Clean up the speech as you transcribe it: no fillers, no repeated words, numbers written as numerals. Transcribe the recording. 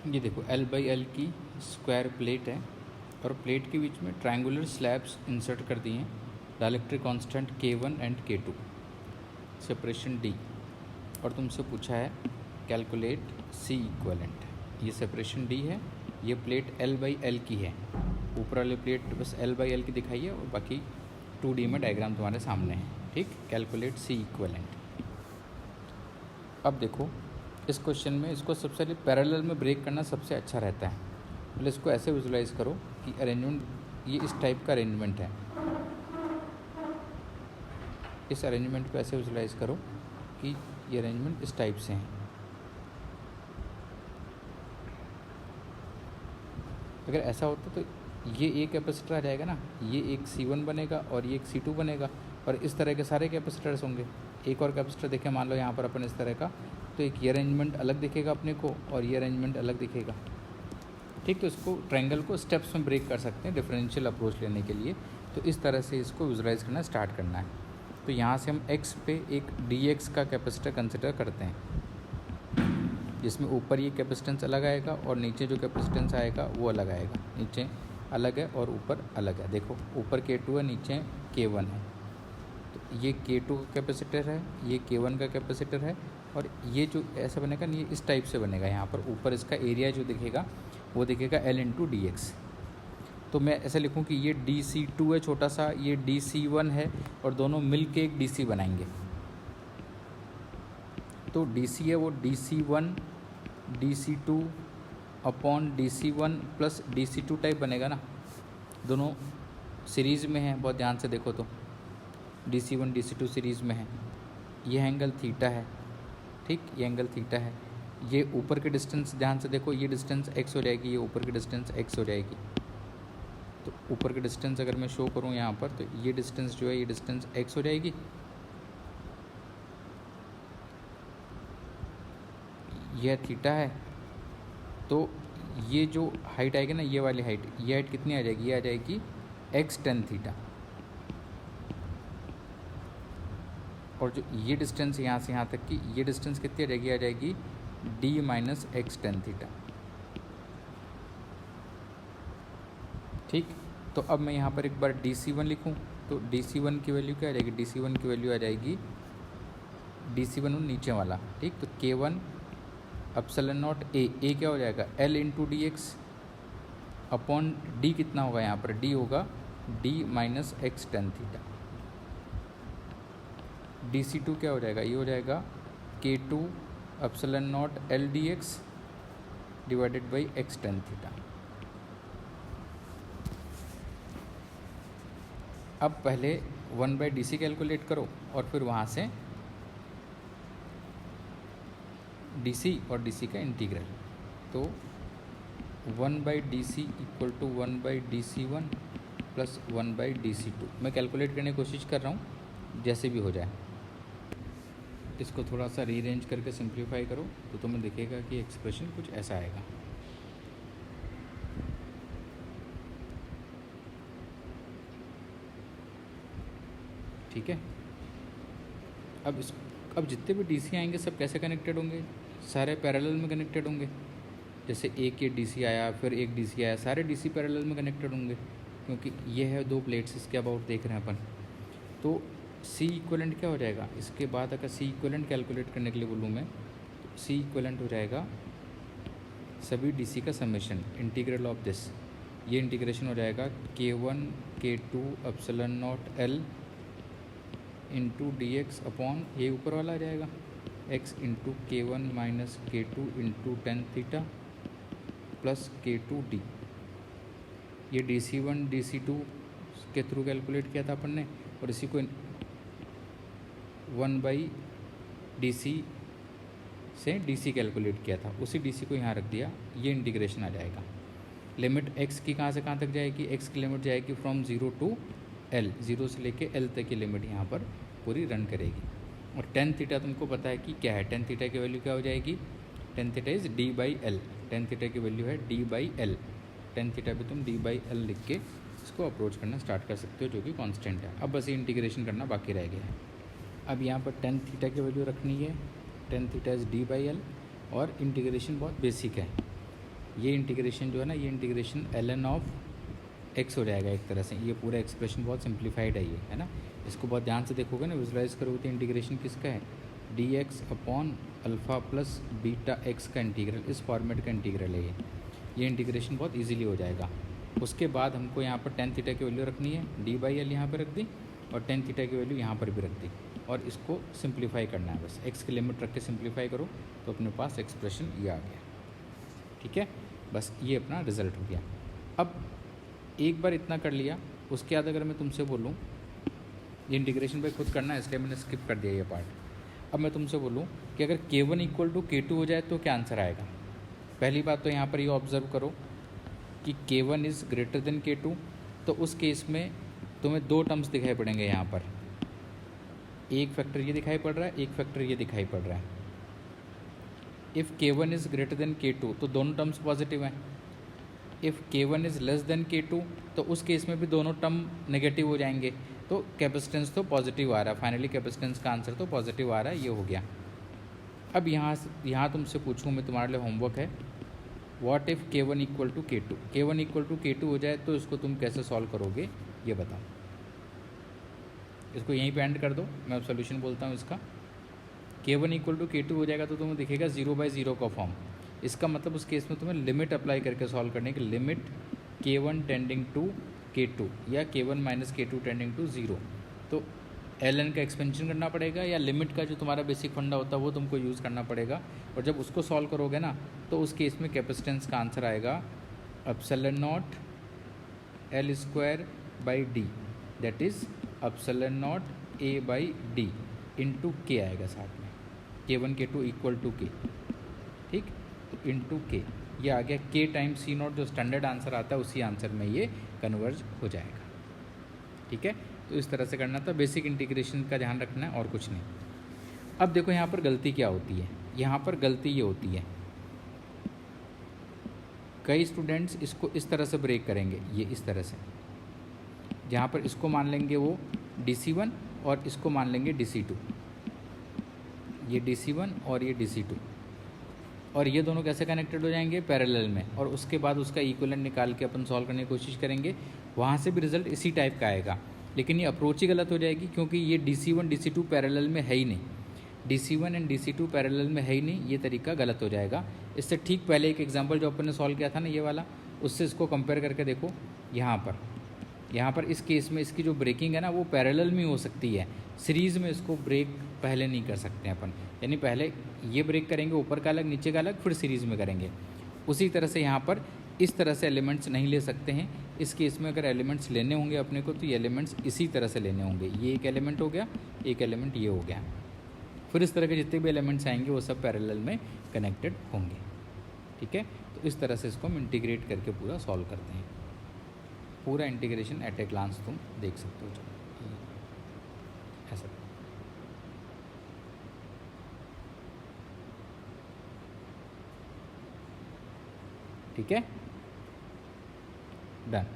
ये देखो L/L की स्क्वायर प्लेट है और प्लेट के बीच में ट्रायंगुलर स्लैब्स इंसर्ट कर दिए हैं। Dielectric constant K1 and K2, separation D, और तुमसे पूछा है कैलकुलेट C इक्वलेंट। ये सेपरेशन D है, ये प्लेट L/L की है, ऊपर वाली प्लेट बस L/L की दिखाई है और बाकी 2D में डायग्राम तुम्हारे सामने है। ठीक, कैलकुलेट C इक्वलेंट। अब देखो इस क्वेश्चन में इसको सबसे पहले पैरेलल में ब्रेक करना सबसे अच्छा रहता है। पहले इसको ऐसे विजुलाइज करो कि अरेंजमेंट ये इस टाइप का अरेंजमेंट है। इस अरेंजमेंट को ऐसे विजुलाइज करो कि ये अरेंजमेंट इस टाइप से है। अगर ऐसा होता तो ये एक कैपेसिटर आ जाएगा ना, ये एक C1 बनेगा और ये एक C2 बनेगा और इस तरह के सारे कैपेसिटर्स होंगे। एक और कैपेसिटर देखें, मान लो यहाँ पर अपन इस तरह का, तो एक ये अरेंजमेंट अलग दिखेगा अपने को और ये अरेंजमेंट अलग दिखेगा। ठीक, तो इसको ट्रायंगल को स्टेप्स में ब्रेक कर सकते हैं डिफरेंशियल अप्रोच लेने के लिए। तो इस तरह से इसको विजुलाइज करना स्टार्ट करना है। तो यहाँ से हम x पे एक dx का कैपेसिटर कंसिडर करते हैं, जिसमें ऊपर ये कैपेसिटेंस अलग आएगा और नीचे जो कैपेसिटेंस आएगा वो अलग आएगा। नीचे अलग है और ऊपर अलग है। देखो ऊपर K2 है, नीचे K1 है। तो ये K2 का कैपेसिटर है, ये K1 का कैपेसिटर है और ये जो ऐसा बनेगा ये इस टाइप से बनेगा। यहाँ पर ऊपर इसका एरिया जो दिखेगा वो दिखेगा L/dx। तो मैं ऐसा लिखूँ कि ये DC2 है छोटा सा, ये DC1 है और दोनों मिल के एक DC बनाएंगे। तो DC है वो DC1 DC2 upon DC1 plus DC2 type बनेगा ना, दोनों सीरीज़ में है। बहुत ध्यान से देखो तो DC1 DC2 सीरीज़ में है। ये एंगल थीटा है, ठीक, ये एंगल थीटा है। ये ऊपर की डिस्टेंस ध्यान से देखो, ये डिस्टेंस x हो जाएगी, ये ऊपर की डिस्टेंस x हो जाएगी। तो ऊपर की डिस्टेंस अगर मैं शो करूँ यहाँ पर, तो ये डिस्टेंस जो है ये डिस्टेंस x हो जाएगी। यह थीटा है। तो ये जो हाइट आएगी ना, ये वाली हाइट, ये हाइट कितनी आ जाएगी? ये आ जाएगी x tan थीटा। और जो ये डिस्टेंस यहाँ से यहाँ तक की, ये डिस्टेंस कितनी आ जाएगी? आ जाएगी d minus x tan theta. ठीक, तो अब मैं यहाँ पर एक बार DC1 लिखूँ तो DC1 की वैल्यू क्या आ जाएगी? DC1 की वैल्यू आ जाएगी DC1 नीचे वाला, ठीक, तो K1 एप्सिलॉन नॉट A क्या हो जाएगा? L/dx अपॉन D कितना होगा यहाँ पर? D होगा d minus x tan theta. DC2 क्या हो जाएगा? ये हो जाएगा K2 epsilon not L/dx divided by x tan theta. अब पहले 1/DC कैलकुलेट करो और फिर वहाँ से DC और DC का इंटीग्रल। तो 1/DC equal to 1/DC1 plus 1/DC2। मैं कैलकुलेट करने की कोशिश कर रहा हूँ, जैसे भी हो जाए। इसको थोड़ा सा रीअरेंज करके सिंप्लीफाई करो तो तुम्हें दिखेगा कि एक्सप्रेशन कुछ ऐसा आएगा। ठीक है, अब जितने भी DC आएंगे सब कैसे कनेक्टेड होंगे? सारे पैरेलल में कनेक्टेड होंगे। जैसे एक ये DC आया, फिर एक DC आया, सारे DC पैरेलल में कनेक्टेड होंगे, क्योंकि ये है दो प्लेट्स इसके अबाउट देख रहे हैं अपन। तो C इक्वलेंट क्या हो जाएगा? इसके बाद अगर C इक्वलेंट कैलकुलेट करने के लिए बोलूँ मैं, तो C इक्वलेंट हो जाएगा सभी DC का समेशन, इंटीग्रल ऑफ दिस। ये इंटीग्रेशन हो जाएगा K1 K2 epsilon not L into dx upon ये ऊपर वाला आ जाएगा x into K1 minus K2 into tan theta plus K2D। ये DC1 DC2 के थ्रू कैलकुलेट किया था अपन ने और इसी को 1/DC से DC कैलकुलेट किया था, उसी DC को यहाँ रख दिया। ये इंटीग्रेशन आ जाएगा। लिमिट x की कहाँ से कहाँ तक जाएगी? x की लिमिट जाएगी फ्रॉम 0 टू L, 0 से लेके L तक की लिमिट यहाँ पर पूरी रन करेगी। और tan थीटा तुमको पता है कि क्या है? tan थीटा की वैल्यू क्या हो जाएगी? tan theta is D/L। tan theta की वैल्यू है D/L। tan थीटा भी तुम D/L लिख के इसको अप्रोच करना स्टार्ट कर सकते हो, जो कि कांस्टेंट है। अब बस ये इंटीग्रेशन करना बाकी रह गया है। अब यहाँ पर tan थीटा की वैल्यू रखनी है, tan थीटा इज़ D/L और इंटीग्रेशन बहुत बेसिक है। ये इंटीग्रेशन जो है ना, ये इंटीग्रेशन ln ऑफ x हो जाएगा एक तरह से। ये पूरा एक्सप्रेशन बहुत सिंप्लीफाइड है ये, है ना। इसको बहुत ध्यान से देखोगे ना, विजुलाइज करोगे तो इंटीग्रेशन किसका है, dx upon alpha plus beta x का इंटीग्रल, इस फॉर्मेट का इंटीग्रल है ये इंटीग्रेशन बहुत इजीली हो जाएगा। उसके बाद हमको यहाँ पर tan थीटा की वैल्यू रखनी है, d/l यहाँ पर रख दी और tan थीटा की वैल्यू यहाँ पर भी रख दी और इसको सिंप्लीफाई करना है बस। x की लिमिट रख के सिंप्लीफाई करो तो अपने पास एक्सप्रेशन ये आ गया। ठीक है, बस ये अपना रिज़ल्ट हो गया। अब एक बार इतना कर लिया, उसके बाद अगर मैं तुमसे बोलूँ, ये इंटीग्रेशन भाई खुद करना है इसलिए मैंने स्किप कर दिया ये पार्ट। अब मैं तुमसे बोलूँ कि अगर k1 इक्वल टू k2 हो जाए तो क्या आंसर आएगा। पहली बात तो यहाँ पर ये ऑब्ज़र्व करो कि k1 is greater than k2, तो उस केस में तुम्हें दो टर्म्स दिखाई पड़ेंगे यहाँ पर, एक फैक्टर ये दिखाई पड़ रहा है, एक फैक्टर ये दिखाई पड़ रहा है। If k1 is greater than k2 तो दोनों टर्म्स पॉजिटिव हैं। If k1 is less than k2 तो उस केस में भी दोनों टर्म नेगेटिव हो जाएंगे। तो कैपेसिटेंस तो पॉजिटिव आ रहा है, फाइनली कैपेसिटेंस का आंसर तो पॉजिटिव आ रहा है, ये हो गया। अब यहाँ तुमसे पूछूँ मैं, तुम्हारे लिए होमवर्क है, what if k1 equal to k2, k1 equal to k2 हो जाए तो इसको तुम कैसे सॉल्व करोगे ये बताओ। इसको यहीं पे एंड कर दो, मैं अब सोल्यूशन बोलता हूँ इसका। k1 इक्वल टू k2 हो जाएगा तो तुम्हें दिखेगा 0/0 का फॉर्म। इसका मतलब उस केस में तुम्हें लिमिट अप्लाई करके सॉल्व करने की, limit k1 tending to k2 या k1 minus k2 tending to 0। तो ln का एक्सपेंशन करना पड़ेगा या लिमिट का जो तुम्हारा बेसिक फंडा होता है वो तुमको यूज़ करना पड़ेगा। और जब उसको सॉल्व करोगे ना तो उस केस में कैपेसिटेंस का आंसर आएगा epsilon not L square by D, that is epsilon not A/D into के आएगा साथ में, k1 k2 इक्वल टू के, ठीक, इंटू के, ये आ गया k टाइम्स C नॉट, जो स्टैंडर्ड आंसर आता है उसी आंसर में ये कन्वर्ज हो जाएगा। ठीक है, तो इस तरह से करना था, बेसिक इंटीग्रेशन का ध्यान रखना है और कुछ नहीं। अब देखो यहाँ पर गलती क्या होती है, यहाँ पर गलती ये होती है, कई स्टूडेंट्स इसको इस तरह से ब्रेक करेंगे, ये इस तरह से, जहाँ पर इसको मान लेंगे वो DC1 और इसको मान लेंगे DC2, ये DC1 और ये DC2, और ये दोनों कैसे कनेक्टेड हो जाएंगे, पैरेलल में, और उसके बाद उसका इक्विवेलेंट निकाल के अपन सॉल्व करने की कोशिश करेंगे। वहाँ से भी रिजल्ट इसी टाइप का आएगा, लेकिन ये अप्रोच ही गलत हो जाएगी क्योंकि ये DC1 DC2 पैरेलल में है ही नहीं, DC1 एंड DC2 पैरेलल में है ही नहीं, ये तरीका गलत हो जाएगा। इससे ठीक पहले एक एग्जांपल जो अपन ने सॉल्व किया था ना ये वाला, उससे इसको कंपेयर करके देखो। यहाँ पर इस केस में इसकी जो ब्रेकिंग है ना वो पैरेलल में हो सकती है, सीरीज़ में इसको ब्रेक पहले नहीं कर सकते अपन, यानी पहले ये ब्रेक करेंगे ऊपर का अलग नीचे का अलग, फिर सीरीज़ में करेंगे। उसी तरह से यहाँ पर इस तरह से एलिमेंट्स नहीं ले सकते हैं। इस केस में अगर एलिमेंट्स लेने होंगे अपने को तो ये एलिमेंट्स इसी तरह से लेने होंगे, ये एक एलिमेंट हो गया, एक एलिमेंट ये हो गया, फिर इस तरह के जितने भी एलिमेंट्स आएंगे वो सब पैरेलल में कनेक्टेड होंगे। ठीक है, तो इस तरह से इसको हम इंटीग्रेट करके पूरा सॉल्व करते हैं। पूरा इंटीग्रेशन एट ए ग्लांस तुम देख सकते हो, चलो ऐसा। ठीक है, डन।